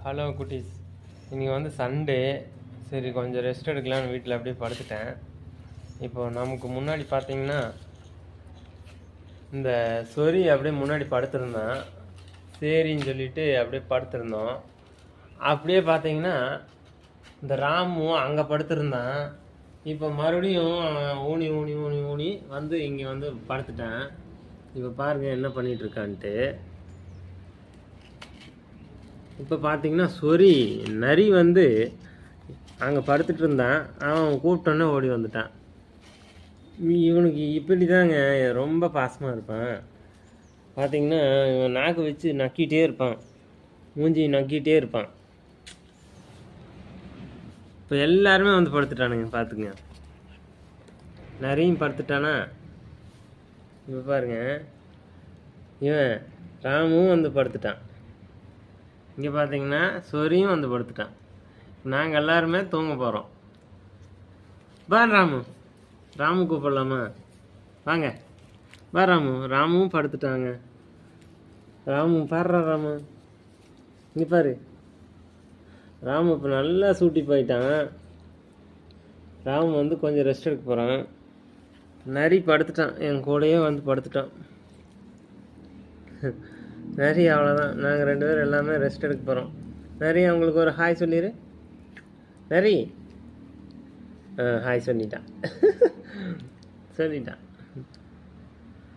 Hello குட்டீஸ், இன்றைக்கி வந்து சண்டே. சரி, கொஞ்சம் ரெஸ்ட் எடுக்கலான்னு வீட்டில் அப்படியே படுத்துட்டேன். இப்போ நமக்கு முன்னாடி பார்த்தீங்கன்னா இந்த சொறி அப்படியே முன்னாடி படுத்திருந்தான். சரின்னு சொல்லிட்டு அப்படியே படுத்திருந்தோம். அப்படியே பார்த்தீங்கன்னா இந்த ராமும் அங்கே படுத்திருந்தான். இப்போ மறுபடியும் ஊனி ஊனி ஊனி ஊனி வந்து இங்கே வந்து படுத்துட்டேன். இப்போ பாருங்கள் என்ன பண்ணிகிட்ருக்கான்ட்டு. இப்போ பார்த்தீங்கன்னா சொறி நரி வந்து அங்கே படுத்துட்டு இருந்தான். அவன் கூப்பிட்டோன்னே ஓடி வந்துட்டான். இவனுக்கு இப்படி தாங்க ரொம்ப பாசமாக இருப்பான். பார்த்தீங்கன்னா இவன் நாக்கு வச்சு நக்கிட்டே இருப்பான், மூஞ்சி நக்கிட்டே இருப்பான். இப்போ எல்லாருமே வந்து படுத்துட்டானுங்க பார்த்துங்க. நரியும் படுத்துட்டானா. இப்போ பாருங்க, இவன் ராமும் வந்து படுத்துட்டான். இங்கே பார்த்தீங்கன்னா சொரியும் வந்து படுத்துட்டான். நாங்கள் எல்லாருமே தூங்க போகிறோம். பா ராமு, ராமு கூப்பிடலாமா? வாங்க பா ராமு. ராமும் படுத்துட்டாங்க. ராமு பாடுறா ராமு, இங்கே பாரு. ராமு இப்போ நல்லா சூட்டி போயிட்டான். ராமு வந்து கொஞ்சம் ரெஸ்ட் எடுக்க போகிறான். நரி படுத்துட்டான், என் கூடயே வந்து படுத்துட்டான். நரி அவ்வளோதான். நாங்கள் 2 பேரும் எல்லாமே ரெஸ்ட் எடுக்க போகிறோம். நரி அவங்களுக்கு ஒரு ஹாய் சொல்லிடு. நரி ஹாய் சொல்லிட்டான். சொல்லிட்டான்.